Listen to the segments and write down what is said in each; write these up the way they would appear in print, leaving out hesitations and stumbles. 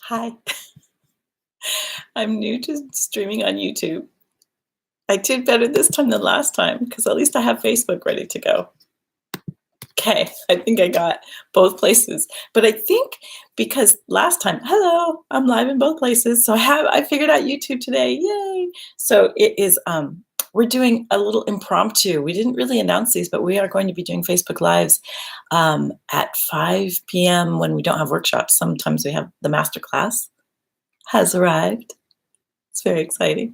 Hi, I'm new to streaming on YouTube. I did better this time than last time because at least I have Facebook ready to go. Okay, I think I got both places. But I think because last time, hello, I'm live in both places. So I figured out YouTube today. Yay. So it is we're doing a little impromptu. We didn't really announce these, but we are going to be doing Facebook Lives at 5 p.m. when we don't have workshops. Sometimes we have the master class has arrived. It's very exciting.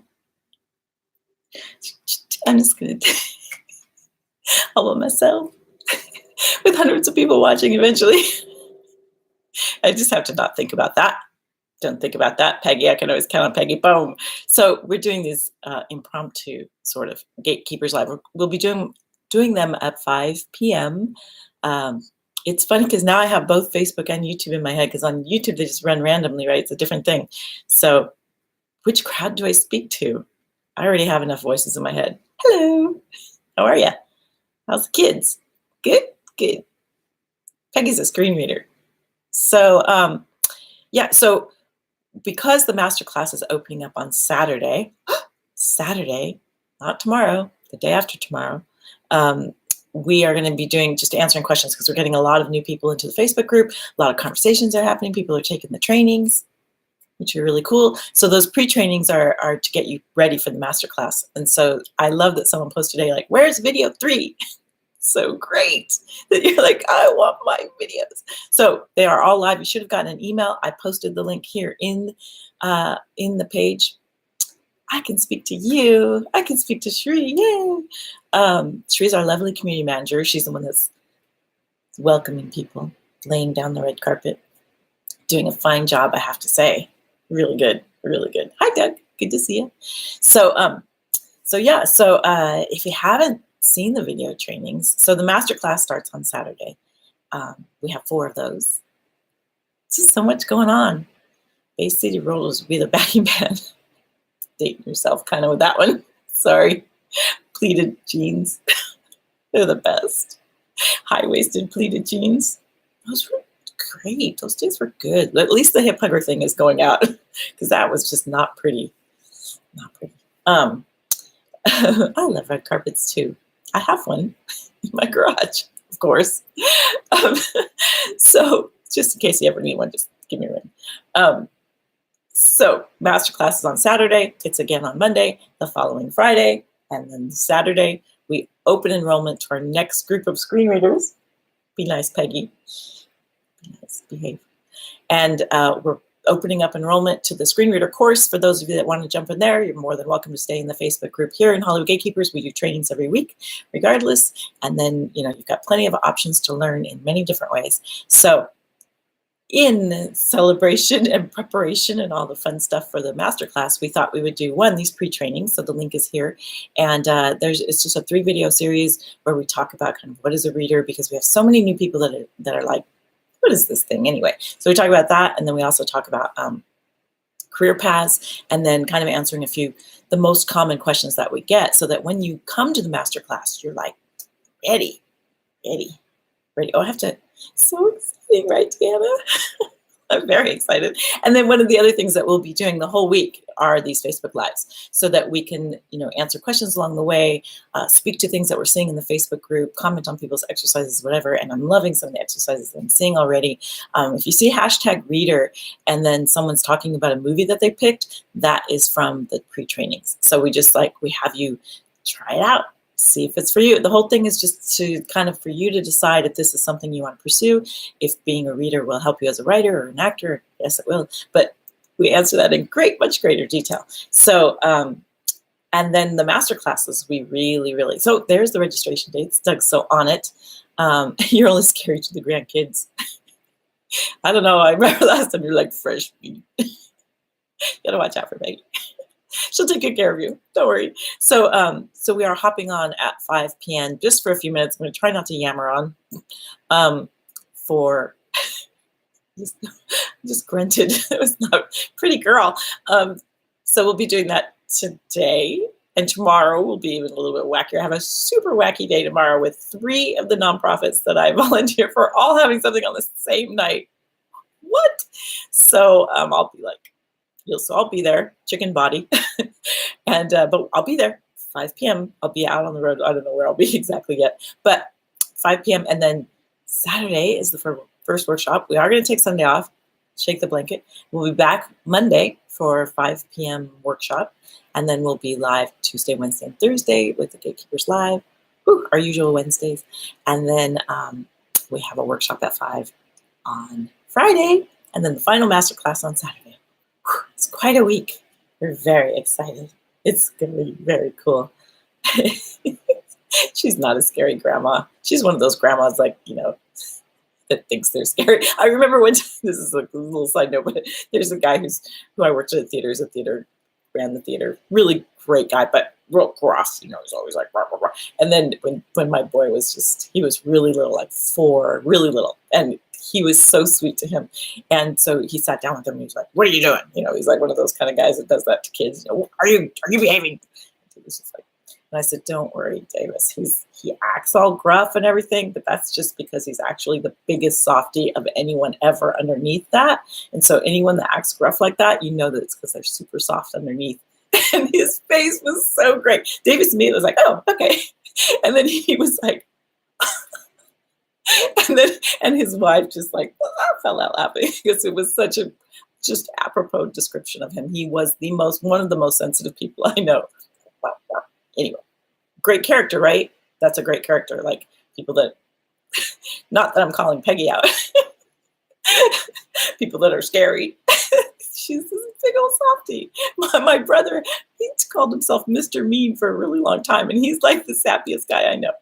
I'm just going to help myself with hundreds of people watching eventually. I just have to not think about that. Don't think about that, Peggy. I can always count on Peggy. Boom. So we're doing these impromptu sort of Gatekeepers Live. We'll be doing them at 5 p.m. It's funny because now I have both Facebook and YouTube in my head because on YouTube they just run randomly, right? It's a different thing. So which crowd do I speak to? I already have enough voices in my head. Hello. How are you? How's the kids? Good? Good. Peggy's a screen reader. So, so because the masterclass is opening up on Saturday, not tomorrow, the day after tomorrow, we are going to be doing just answering questions because we're getting a lot of new people into the Facebook group. A lot of conversations are happening. People are taking the trainings, which are really cool. So those pre-trainings are to get you ready for the masterclass. And so I love that someone posted today, like, where's video 3? So great that you're like, I want my videos. So they are all live. You should have gotten an email. I posted the link here in the page. I can speak to you. I can speak to Shri. Yay. Shri's our lovely community manager. She's the one that's welcoming people, laying down the red carpet, doing a fine job, I have to say. Really good, really good. Hi, Doug. Good to see you. So if you haven't seen the video trainings, so the masterclass starts on Saturday. We have 4 of those. Just so much going on. Bay City Rollers will be the backing band. Dating yourself kind of with that one. Sorry. Pleated jeans. They're the best. High-waisted pleated jeans. Those were great. Those days were good. At least the hip hugger thing is going out because that was just not pretty. Not pretty. I love red carpets too. I have one in my garage, of course. So just in case you ever need one, just give me a ring. So masterclass is on Saturday. It's again on Monday, the following Friday, and then Saturday we open enrollment to our next group of screen readers. Be nice, Peggy. Be nice, behave. And we're opening up enrollment to the screen reader course. For those of you that want to jump in there, you're more than welcome to stay in the Facebook group here in Hollywood Gatekeepers. We do trainings every week, regardless. And then, you've got plenty of options to learn in many different ways. So in celebration and preparation and all the fun stuff for the masterclass, we thought we would do these pre-trainings. So the link is here. And it's just a 3-video series where we talk about kind of what is a reader, because we have so many new people that are like, what is this thing anyway? So we talk about that, and then we also talk about career paths, and then kind of answering the most common questions that we get, so that when you come to the masterclass, you're like, ready. Oh, I have to, so exciting, right, Deanna? I'm very excited. And then one of the other things that we'll be doing the whole week are these Facebook Lives, so that we can, answer questions along the way, speak to things that we're seeing in the Facebook group, comment on people's exercises, whatever. And I'm loving some of the exercises that I'm seeing already. If you see #reader and then someone's talking about a movie that they picked, that is from the pre-trainings. So we have you try it out. See if it's for you. The whole thing is just to kind of for you to decide if this is something you want to pursue, if being a reader will help you as a writer or an actor. Yes, it will. But we answer that in much greater detail. So, and then the master classes, we really, so there's the registration dates. Doug's so on it. You're only scary to the grandkids. I don't know. I remember last time you were like fresh meat. You gotta watch out for Maggie. She'll take good care of you. Don't worry. So we are hopping on at 5 p.m. just for a few minutes. I'm going to try not to yammer on for just grunted. It was not pretty girl. So we'll be doing that today. And tomorrow will be even a little bit wackier. I have a super wacky day tomorrow with 3 of the nonprofits that I volunteer for, all having something on the same night. what? So I'll be like, so I'll be there, chicken body, and but I'll be there 5 p.m. I'll be out on the road. I don't know where I'll be exactly yet, but 5 p.m. And then Saturday is the first workshop. We are going to take Sunday off, shake the blanket. We'll be back Monday for 5 p.m. workshop, and then we'll be live Tuesday, Wednesday, and Thursday with the Gatekeepers Live, our usual Wednesdays, and then we have a workshop at 5 on Friday, and then the final masterclass on Saturday. It's quite a week. We're very excited. It's going to be very cool. She's not a scary grandma. She's one of those grandmas, like, that thinks they're scary. I remember when, this is like a little side note, but there's a guy who I worked at a theater, ran the theater, really great guy, but real cross, he's always like, rah, rah, rah. And then when my boy was he was really little, like 4, really little, and he was so sweet to him. And so he sat down with him and he was like, what are you doing? He's like one of those kind of guys that does that to kids. Are you behaving? He was just like, and I said, don't worry, Davis. He acts all gruff and everything, but that's just because he's actually the biggest softie of anyone ever underneath that. And so anyone that acts gruff like that, that it's because they're super soft underneath. And his face was so great. Davis immediately was like, oh, okay. And then he was like, and his wife just like fell out laughing because it was such a just apropos description of him. He was one of the most sensitive people I know. Anyway, great character, right? That's a great character. Like people that, not that I'm calling Peggy out, people that are scary. She's this big old softie. My brother, he called himself Mr. Mean for a really long time, and he's like the sappiest guy I know.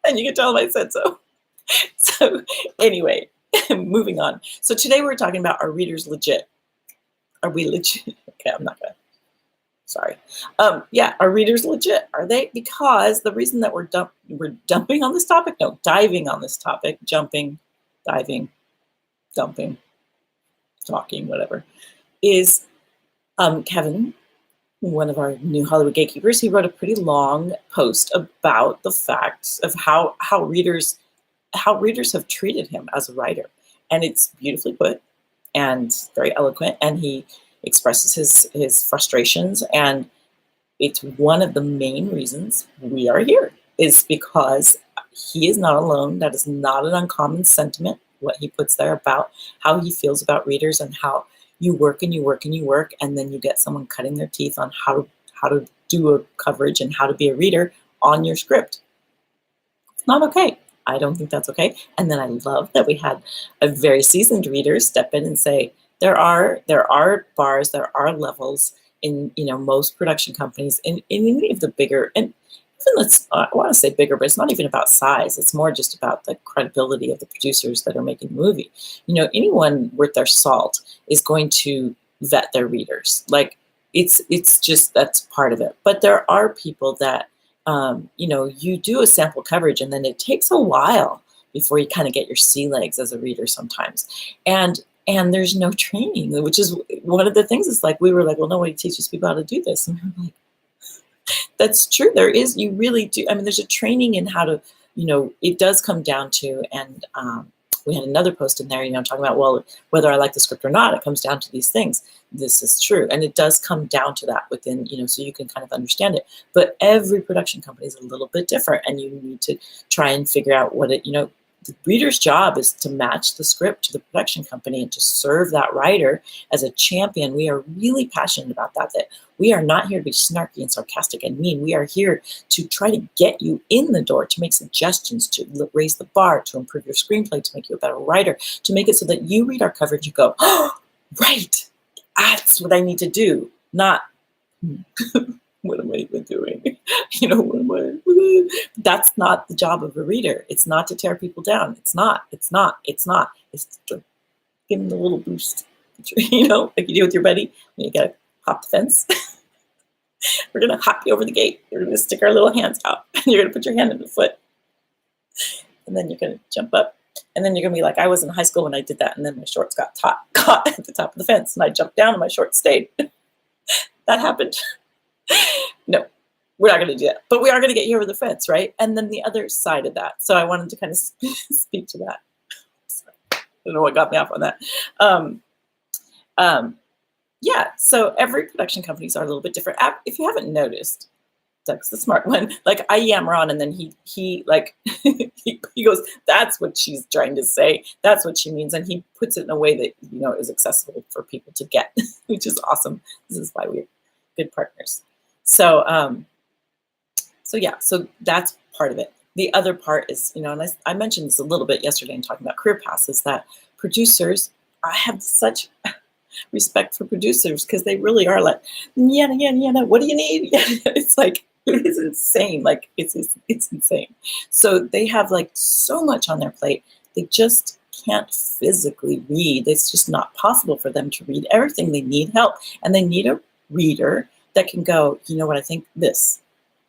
And you can tell him I said so. So anyway, moving on. So today we're talking about, are readers legit? Are we legit? Okay, I'm not gonna. Sorry. Are readers legit? Are they? Because the reason that we're dumping on this topic, no, diving on this topic, jumping, diving, dumping, talking, whatever, is Kevin, one of our new Hollywood gatekeepers. He wrote a pretty long post about the facts of how readers have treated him as a writer, and it's beautifully put and very eloquent, and he expresses his frustrations, and it's one of the main reasons we are here is because he is not alone. That is not an uncommon sentiment, what he puts there about how he feels about readers and how you work and you work and you work, and then you get someone cutting their teeth on how to do a coverage and how to be a reader on your script. It's not okay. I don't think that's okay. And then I love that we had a very seasoned reader step in and say, there are bars, there are levels in most production companies, in any of the bigger, and even I want to say bigger, but it's not even about size. It's more just about the credibility of the producers that are making the movie. Anyone worth their salt is going to vet their readers. Like it's just, that's part of it. But there are people that you do a sample coverage and then it takes a while before you kind of get your sea legs as a reader sometimes. And there's no training, which is one of the things. Is like, we were like, well, nobody teaches people how to do this. And we're like, that's true. There is, you really do. I mean, there's a training in how to, it does come down to, and we had another post in there, talking about, well, whether I like the script or not, it comes down to these things. This is true. And it does come down to that within, so you can kind of understand it. But every production company is a little bit different, and you need to try and figure out what it, the reader's job is to match the script to the production company and to serve that writer as a champion. We are really passionate about that we are not here to be snarky and sarcastic and mean. We are here to try to get you in the door, to make suggestions, to raise the bar, to improve your screenplay, to make you a better writer, to make it so that you read our coverage and go, oh, right, that's what I need to do. Not, what am I even doing? That's not the job of a reader. It's not to tear people down. It's not. It's to give them the little boost, like you do with your buddy when you gotta hop the fence. We're gonna hop you over the gate. We're gonna stick our little hands out, and you're gonna put your hand in the foot, and then you're gonna jump up, and then you're gonna be like, I was in high school when I did that, and then my shorts got caught at the top of the fence, and I jumped down, and my shorts stayed. That happened. No, we're not going to do that, but we are going to get you over the fence, right? And then the other side of that. So I wanted to kind of speak to that. Sorry. don't know what got me off on that. Um, um, yeah, so every production companies are a little bit different. If you haven't noticed, Doug's the smart one. Like I yammer on, and then he like he goes, "That's what she's trying to say. That's what she means," and he puts it in a way that is accessible for people to get, which is awesome. This is why we're good partners. So yeah, so that's part of it. The other part is, and I mentioned this a little bit yesterday in talking about career paths, is that producers, I have such respect for producers because they really are like, yeah, what do you need? Yeah, it's like, it is insane. Like it's insane. So they have like so much on their plate. They just can't physically read. It's just not possible for them to read everything. They need help, and they need a reader that can go, you know what, I think this.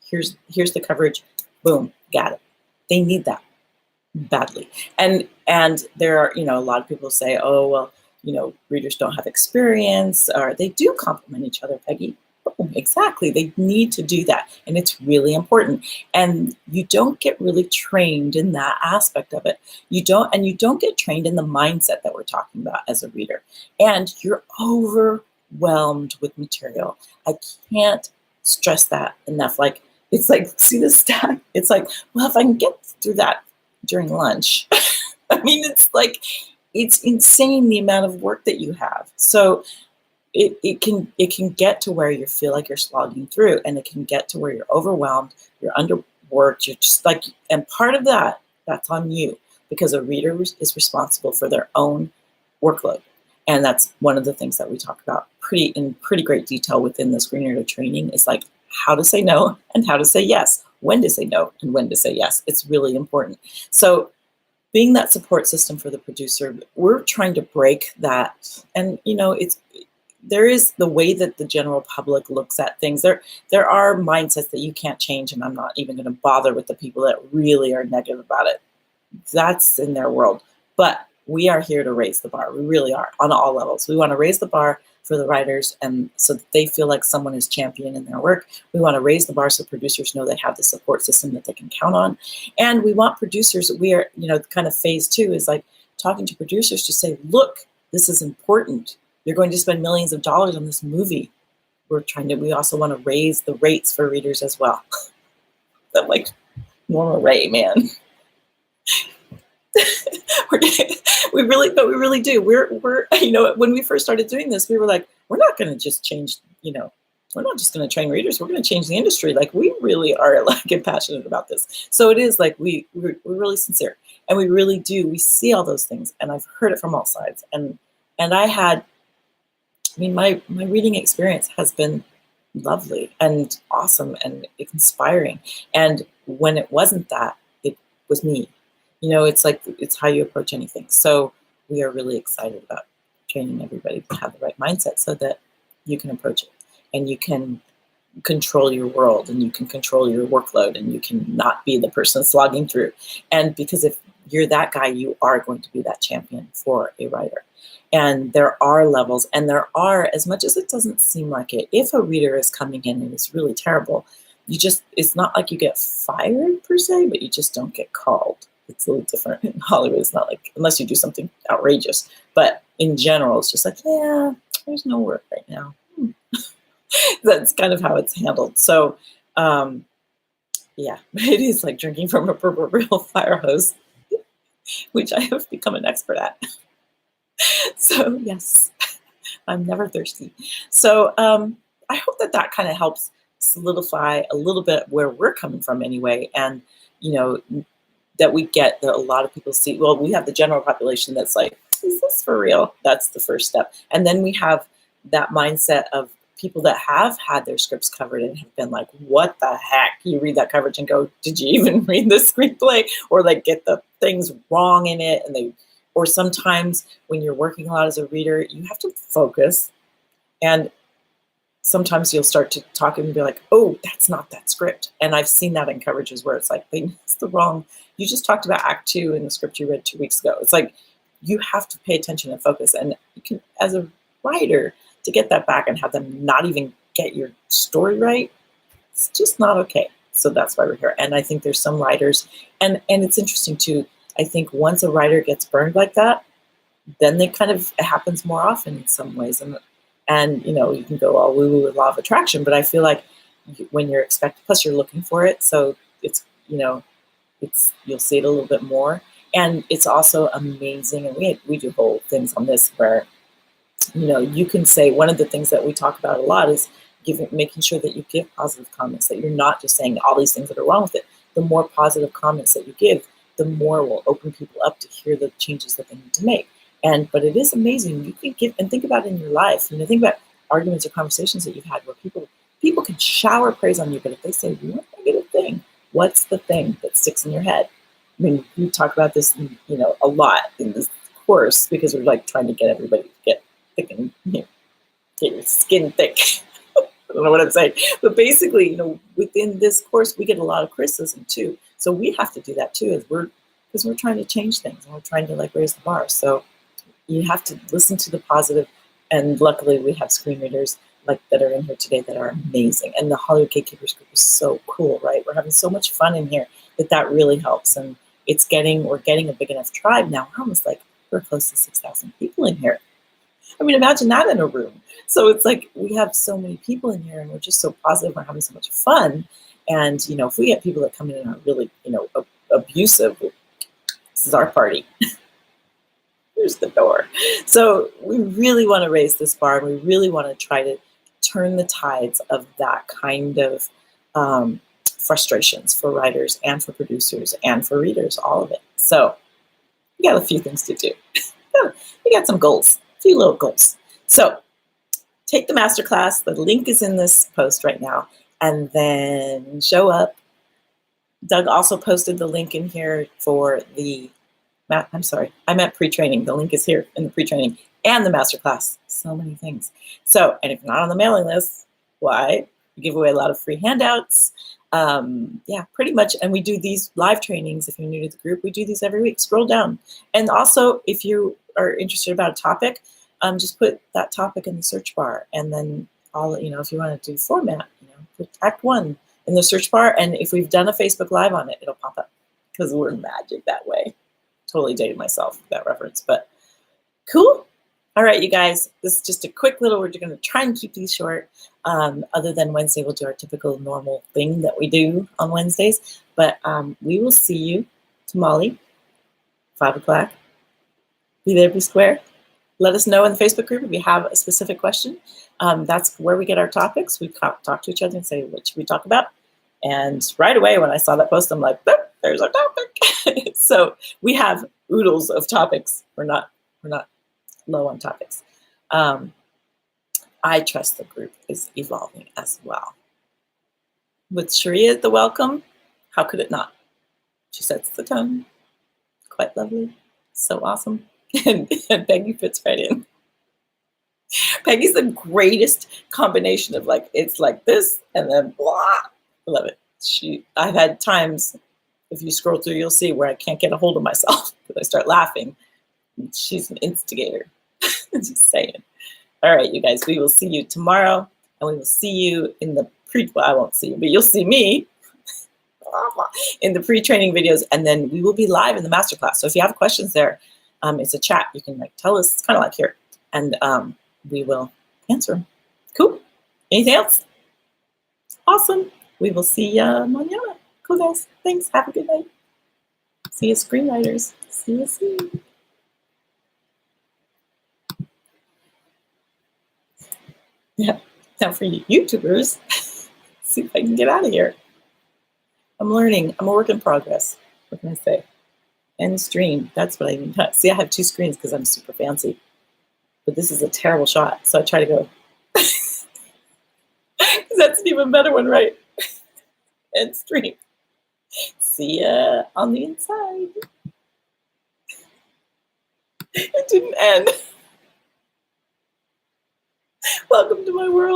Here's the coverage. Boom, got it. They need that badly. And there are, a lot of people say, oh, well, readers don't have experience, or they do complement each other, Peggy. Boom, exactly. They need to do that. And it's really important. And you don't get really trained in that aspect of it. You don't get trained in the mindset that we're talking about as a reader. And you're overwhelmed with material. I can't stress that enough. Like, it's like, see this stack? It's like, well, if I can get through that during lunch, I mean, it's like, it's insane the amount of work that you have. So it can get to where you feel like you're slogging through, and it can get to where you're overwhelmed, you're underworked, you're just like, and part of that's on you, because a reader is responsible for their own workload. And that's one of the things that we talk about in pretty great detail within the screenwriter training, is like how to say no and how to say yes, when to say no and when to say yes. It's really important. So being that support system for the producer, we're trying to break that. And, there is the way that the general public looks at things. There are mindsets that you can't change, and I'm not even going to bother with the people that really are negative about it. That's in their world. But we are here to raise the bar. We really are, on all levels. We want to raise the bar for the writers, and so that they feel like someone is championing their work. We want to raise the bar so producers know they have the support system that they can count on. And we want producers, we are, kind of phase 2 is like talking to producers to say, look, this is important. You're going to spend millions of dollars on this movie. We also want to raise the rates for readers as well. I'm like, Norma Ray, man. we really do. We're when we first started doing this, we were like, we're not going to just change, we're not just going to train readers. We're going to change the industry. Like, we really are like passionate about this. So it is like we're really sincere, and we really do. We see all those things, and I've heard it from all sides. And my reading experience has been lovely and awesome and inspiring. And when it wasn't that, it was me. It's like, it's how you approach anything. So we are really excited about training everybody to have the right mindset so that you can approach it, and you can control your world, and you can control your workload, and you can not be the person slogging through. And because if you're that guy, you are going to be that champion for a writer. And there are levels, and there are, as much as it doesn't seem like it, if a reader is coming in and it's really terrible, it's not like you get fired per se, but you just don't get called. It's a little different in Hollywood. It's not like, unless you do something outrageous, but in general, it's just like, yeah, there's no work right now. That's kind of how it's handled. So, yeah, it is like drinking from a proverbial fire hose, which I have become an expert at. So yes, I'm never thirsty. So I hope that kind of helps solidify a little bit where we're coming from anyway. And, that we get that a lot of people see, well, we have the general population that's like, is this for real? That's the first step. And then we have that mindset of people that have had their scripts covered and have been like, what the heck? You read that coverage and go, did you even read the screenplay? Or like get the things wrong in it. Or sometimes when you're working a lot as a reader, you have to focus. And sometimes you'll start to talk and be like, oh, that's not that script. And I've seen that in coverages where it's like, it's the wrong, you just talked about Act 2 in the script you read 2 weeks ago. It's like, you have to pay attention and focus. And you can, as a writer, to get that back and have them not even get your story right, it's just not okay. So that's why we're here. And I think there's some writers, and it's interesting too, I think once a writer gets burned like that, then it happens more often in some ways. And you can go all woo woo with law of attraction, but I feel like when you're expecting, plus you're looking for it, so you'll see it a little bit more. And it's also amazing. And we do whole things on this where, you can say, one of the things that we talk about a lot is making sure that you give positive comments, that you're not just saying all these things that are wrong with it. The more positive comments that you give, the more will open people up to hear the changes that they need to make. But it is amazing. You can give, and think about it in your life. Think about arguments or conversations that you've had where people can shower praise on you, but if they say one negative thing, what's the thing that sticks in your head? I mean, we talk about this, a lot in this course because we're like trying to get everybody to get thick and get your skin thick. I don't know what I'm saying, but basically, within this course, we get a lot of criticism too. So we have to do that too, because we're trying to change things and we're trying to raise the bar. So you have to listen to the positive, and luckily we have screen readers that are in here today that are amazing. And the Hollywood Gatekeepers group is so cool, right? We're having so much fun in here that really helps. And we're getting a big enough tribe now. We're close to 6,000 people in here. I mean, imagine that in a room. So it's we have so many people in here and we're just so positive. We're having so much fun. And, if we get people that come in and are really, abusive, this is our party. Here's the door. So we really want to raise this bar. And we really want to try to turn the tides of that kind of frustrations for writers and for producers and for readers, all of it. So we got a few things to do. We got some goals, a few little goals. So take the masterclass. The link is in this post right now, and then show up. Doug also posted the link in here for I'm sorry, I meant pre-training. The link is here in the pre-training and the masterclass. So many things. So, and if you're not on the mailing list, why? We give away a lot of free handouts. Pretty much. And we do these live trainings. If you're new to the group, we do these every week. Scroll down. And also, if you are interested about a topic, just put that topic in the search bar. And then if you want to do format, put Act 1 in the search bar. And if we've done a Facebook Live on it, it'll pop up because we're magic that way. Totally dated myself with that reference, but cool. All right, you guys, this is just a quick little, we're going to try and keep these short. Other than Wednesday, we'll do our typical normal thing that we do on Wednesdays. But we will see you tomorrow, 5 o'clock. Be there, be square. Let us know in the Facebook group if you have a specific question. That's where we get our topics. We talk to each other and say, what should we talk about? And right away, when I saw that post, I'm like, oh, there's our topic. So we have oodles of topics. We're not low on topics. I trust the group is evolving as well. With Sharia at the welcome, how could it not? She sets the tone. Quite lovely. So awesome. And Peggy fits right in. Peggy's the greatest combination of it's like this and then blah. I love it. I've had times, if you scroll through, you'll see where I can't get a hold of myself because I start laughing. She's an instigator. Just saying. All right, you guys, we will see you tomorrow, and we will see you in the well, I won't see you, but you'll see me in the pre-training videos, and then we will be live in the masterclass. So if you have questions there, it's a chat. You can tell us. It's kind of like here, and we will answer them. Cool. Anything else? Awesome. We will see you mañana. Cool, guys. Thanks. Have a good night. See you, screenwriters. See you soon. Yeah. Now for you YouTubers, see if I can get out of here. I'm learning. I'm a work in progress. What can I say? End stream. That's what I mean. See, I have 2 screens because I'm super fancy. But this is a terrible shot. So I try to go. That's an even better one, right? End stream. See ya on the inside. It didn't end. Welcome to my world.